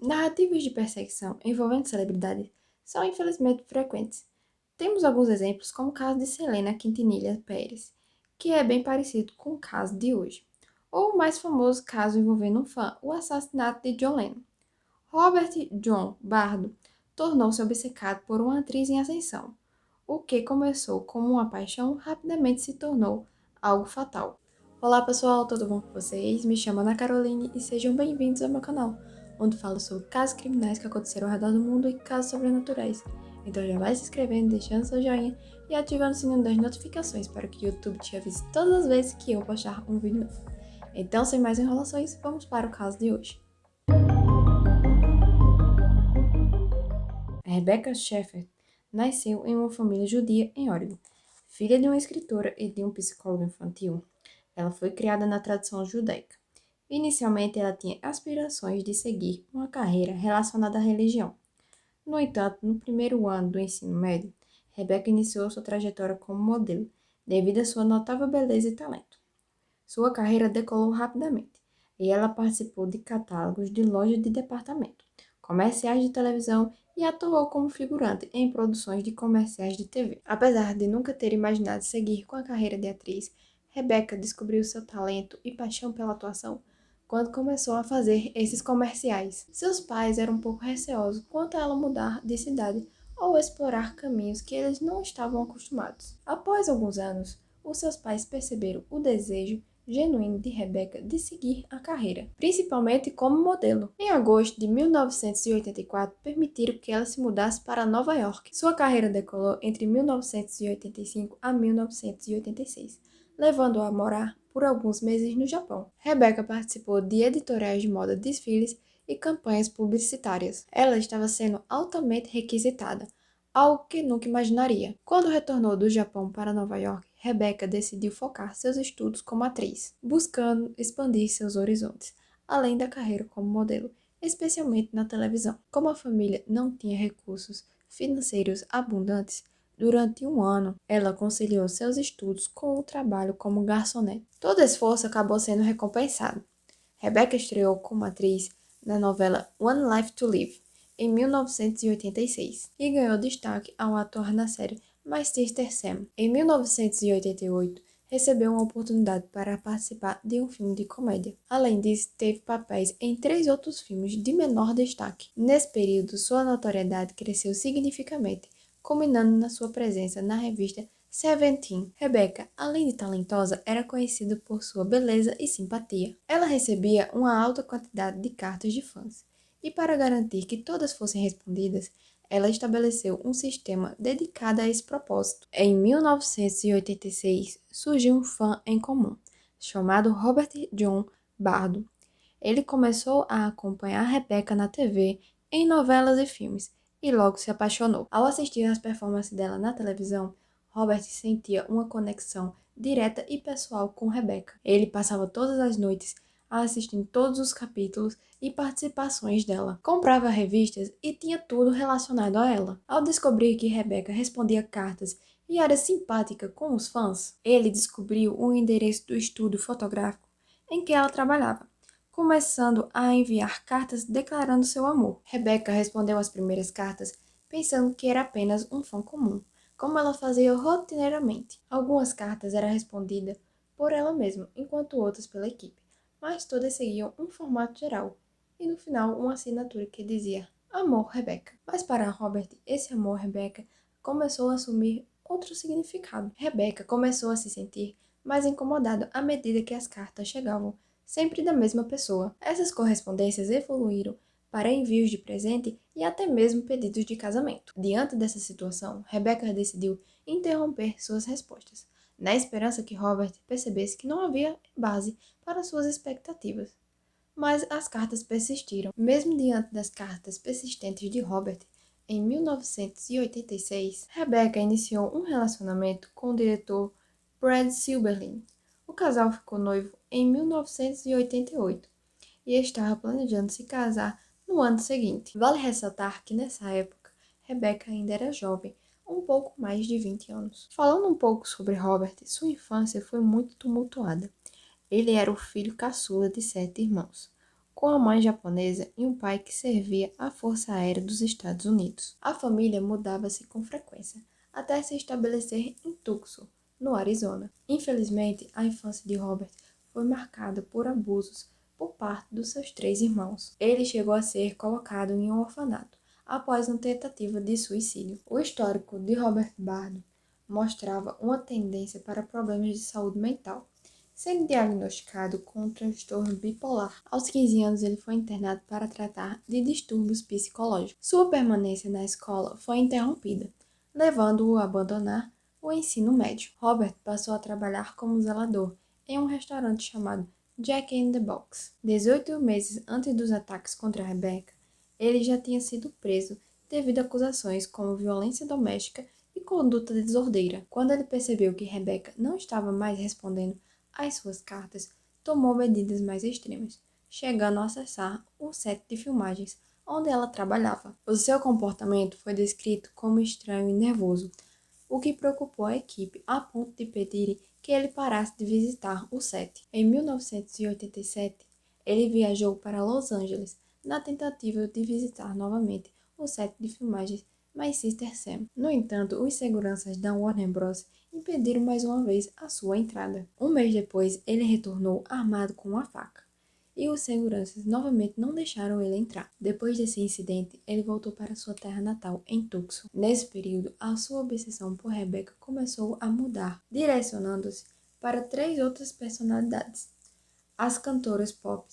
Narrativas de perseguição envolvendo celebridades são infelizmente frequentes. Temos alguns exemplos, como o caso de Selena Quintanilha Pérez, que é bem parecido com o caso de hoje, ou o mais famoso caso envolvendo um fã, o assassinato de John Lennon. Robert John Bardo tornou-se obcecado por uma atriz em ascensão. O que começou como uma paixão rapidamente se tornou algo fatal. Olá pessoal, tudo bom com vocês? Me chamo Ana Caroline e sejam bem-vindos ao meu canal, onde falo sobre casos criminais que aconteceram ao redor do mundo e casos sobrenaturais. Então já vai se inscrevendo, deixando seu joinha e ativando o sininho das notificações para que o YouTube te avise todas as vezes que eu postar um vídeo novo. Então, sem mais enrolações, vamos para o caso de hoje. Rebecca Sheffer nasceu em uma família judia em Oregon. Filha de uma escritora e de um psicólogo infantil, ela foi criada na tradição judaica. Inicialmente, ela tinha aspirações de seguir uma carreira relacionada à religião. No entanto, no primeiro ano do ensino médio, Rebecca iniciou sua trajetória como modelo, devido à sua notável beleza e talento. Sua carreira decolou rapidamente, e ela participou de catálogos de lojas de departamento, comerciais de televisão e atuou como figurante em produções de comerciais de TV. Apesar de nunca ter imaginado seguir com a carreira de atriz, Rebecca descobriu seu talento e paixão pela atuação quando começou a fazer esses comerciais. Seus pais eram um pouco receosos quanto a ela mudar de cidade ou explorar caminhos que eles não estavam acostumados. Após alguns anos, os seus pais perceberam o desejo genuíno de Rebecca de seguir a carreira, principalmente como modelo. Em agosto de 1984, permitiram que ela se mudasse para Nova York. Sua carreira decolou entre 1985 a 1986, levando-a a morar por alguns meses no Japão. Rebecca participou de editoriais de moda, desfiles e campanhas publicitárias. Ela estava sendo altamente requisitada, algo que nunca imaginaria. Quando retornou do Japão para Nova York, Rebecca decidiu focar seus estudos como atriz, buscando expandir seus horizontes, além da carreira como modelo, especialmente na televisão. Como a família não tinha recursos financeiros abundantes, durante um ano ela conciliou seus estudos com o trabalho como garçonete. Todo esforço acabou sendo recompensado. Rebecca estreou como atriz na novela One Life to Live, em 1986, e ganhou destaque ao atuar na série My Sister Sam. Em 1988, recebeu uma oportunidade para participar de um filme de comédia. Além disso, teve papéis em 3 outros filmes de menor destaque. Nesse período, sua notoriedade cresceu significativamente, culminando na sua presença na revista Seventeen. Rebecca, além de talentosa, era conhecida por sua beleza e simpatia. Ela recebia uma alta quantidade de cartas de fãs, e para garantir que todas fossem respondidas, ela estabeleceu um sistema dedicado a esse propósito. Em 1986, surgiu um fã em comum, chamado Robert John Bardo. Ele começou a acompanhar Rebecca na TV, em novelas e filmes, e logo se apaixonou. Ao assistir às performances dela na televisão, Robert sentia uma conexão direta e pessoal com Rebecca. Ele passava todas as noites assistindo todos os capítulos e participações dela. Comprava revistas e tinha tudo relacionado a ela. Ao descobrir que Rebecca respondia cartas e era simpática com os fãs, ele descobriu o endereço do estúdio fotográfico em que ela trabalhava, começando a enviar cartas declarando seu amor. Rebecca respondeu às primeiras cartas pensando que era apenas um fã comum, como ela fazia rotineiramente. Algumas cartas eram respondidas por ela mesma, enquanto outras pela equipe, mas todas seguiam um formato geral, e no final uma assinatura que dizia Amor Rebecca. Mas para Robert, esse amor Rebecca começou a assumir outro significado. Rebecca começou a se sentir mais incomodada à medida que as cartas chegavam sempre da mesma pessoa. Essas correspondências evoluíram para envios de presente e até mesmo pedidos de casamento. Diante dessa situação, Rebecca decidiu interromper suas respostas, na esperança que Robert percebesse que não havia base para suas expectativas. Mas as cartas persistiram. Mesmo diante das cartas persistentes de Robert, em 1986, Rebecca iniciou um relacionamento com o diretor Brad Silberling. O casal ficou noivo em 1988 e estava planejando se casar no ano seguinte. Vale ressaltar que nessa época, Rebecca ainda era jovem, um pouco mais de 20 anos. Falando um pouco sobre Robert, sua infância foi muito tumultuada. Ele era o filho caçula de 7 irmãos. com a mãe japonesa e um pai que servia a Força Aérea dos Estados Unidos. A família mudava-se com frequência, até se estabelecer em Tucson, no Arizona. Infelizmente, a infância de Robert foi marcada por abusos por parte dos seus 3 irmãos. Ele chegou a ser colocado em um orfanato após uma tentativa de suicídio. O histórico de Robert Bardo mostrava uma tendência para problemas de saúde mental, sendo diagnosticado com um transtorno bipolar. Aos 15 anos, ele foi internado para tratar de distúrbios psicológicos. Sua permanência na escola foi interrompida, levando-o a abandonar o ensino médio. Robert passou a trabalhar como zelador em um restaurante chamado Jack in the Box. 18 meses antes dos ataques contra Rebecca, ele já tinha sido preso devido a acusações como violência doméstica e conduta desordeira. Quando ele percebeu que Rebecca não estava mais respondendo às suas cartas, tomou medidas mais extremas, chegando a acessar o set de filmagens onde ela trabalhava. O seu comportamento foi descrito como estranho e nervoso, o que preocupou a equipe a ponto de pedirem que ele parasse de visitar o set. Em 1987, ele viajou para Los Angeles na tentativa de visitar novamente o set de filmagens My Sister Sam. No entanto, os seguranças da Warner Bros. Impediram mais uma vez a sua entrada. Um mês depois, ele retornou armado com uma faca, e os seguranças novamente não deixaram ele entrar. Depois desse incidente, ele voltou para sua terra natal, em Tucson. Nesse período, a sua obsessão por Rebecca começou a mudar, direcionando-se para 3 outras personalidades: as cantoras pop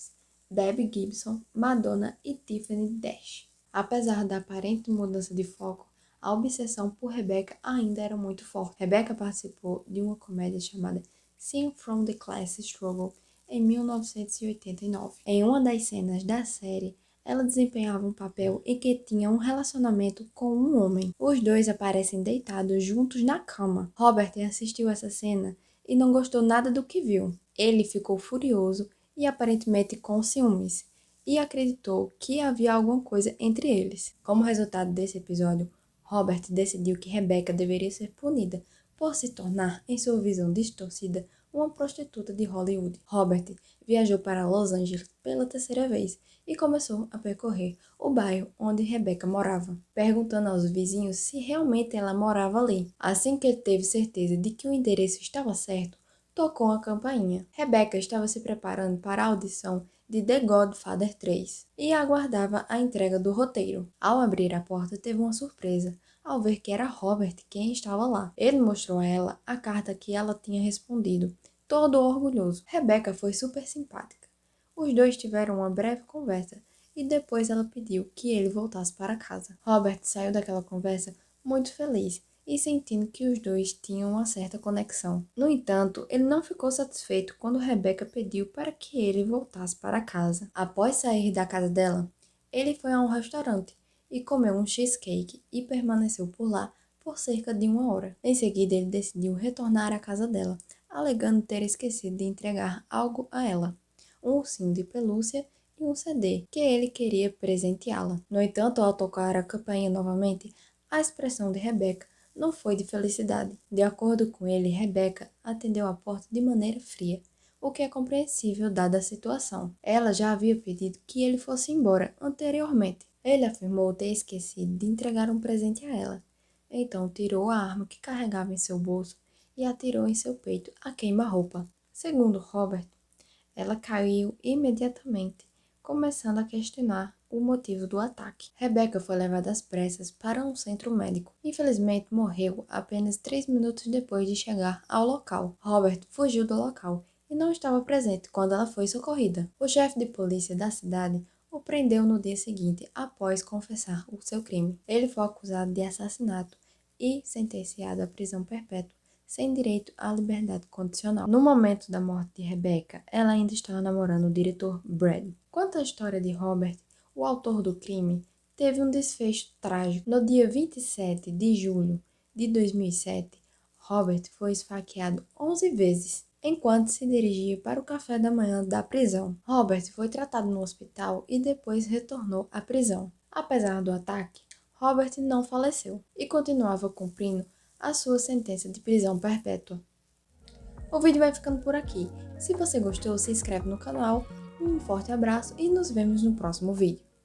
Debbie Gibson, Madonna e Tiffany Dash. Apesar da aparente mudança de foco, a obsessão por Rebecca ainda era muito forte. Rebecca participou de uma comédia chamada Sing from the Class Struggle em 1989. Em uma das cenas da série, ela desempenhava um papel em que tinha um relacionamento com um homem. Os dois aparecem deitados juntos na cama. Robert assistiu essa cena e não gostou nada do que viu. Ele ficou furioso e aparentemente com ciúmes, e acreditou que havia alguma coisa entre eles. Como resultado desse episódio, Robert decidiu que Rebecca deveria ser punida por se tornar, em sua visão distorcida, uma prostituta de Hollywood. Robert viajou para Los Angeles pela 3ª vez e começou a percorrer o bairro onde Rebecca morava, perguntando aos vizinhos se realmente ela morava ali. Assim que ele teve certeza de que o endereço estava certo, tocou a campainha. Rebecca estava se preparando para a audição de The Godfather 3 e aguardava a entrega do roteiro. Ao abrir a porta, teve uma surpresa ao ver que era Robert quem estava lá. Ele mostrou a ela a carta que ela tinha respondido, todo orgulhoso. Rebecca foi super simpática. Os dois tiveram uma breve conversa e depois ela pediu que ele voltasse para casa. Robert saiu daquela conversa muito feliz e sentindo que os dois tinham uma certa conexão. No entanto, ele não ficou satisfeito quando Rebecca pediu para que ele voltasse para casa. Após sair da casa dela, ele foi a um restaurante e comeu um cheesecake e permaneceu por lá por cerca de 1 hora. Em seguida, ele decidiu retornar à casa dela, alegando ter esquecido de entregar algo a ela: um ursinho de pelúcia e um CD que ele queria presenteá-la. No entanto, ao tocar a campainha novamente, a expressão de Rebecca não foi de felicidade. De acordo com ele, Rebecca atendeu a porta de maneira fria, o que é compreensível dada a situação. Ela já havia pedido que ele fosse embora anteriormente. Ele afirmou ter esquecido de entregar um presente a ela. Então tirou a arma que carregava em seu bolso e atirou em seu peito a queima-roupa. Segundo Robert, ela caiu imediatamente, começando a questionar o motivo do ataque. Rebecca foi levada às pressas para um centro médico. Infelizmente, morreu apenas 3 minutos depois de chegar ao local. Robert fugiu do local e não estava presente quando ela foi socorrida. O chefe de polícia da cidade o prendeu no dia seguinte após confessar o seu crime. Ele foi acusado de assassinato e sentenciado à prisão perpétua, sem direito à liberdade condicional. No momento da morte de Rebecca, ela ainda estava namorando o diretor Brad. Quanto à história de Robert, o autor do crime, teve um desfecho trágico. No dia 27 de julho de 2007, Robert foi esfaqueado 11 vezes enquanto se dirigia para o café da manhã da prisão. Robert foi tratado no hospital e depois retornou à prisão. Apesar do ataque, Robert não faleceu e continuava cumprindo a sua sentença de prisão perpétua. O vídeo vai ficando por aqui. Se você gostou, se inscreve no canal Um forte abraço e nos vemos no próximo vídeo.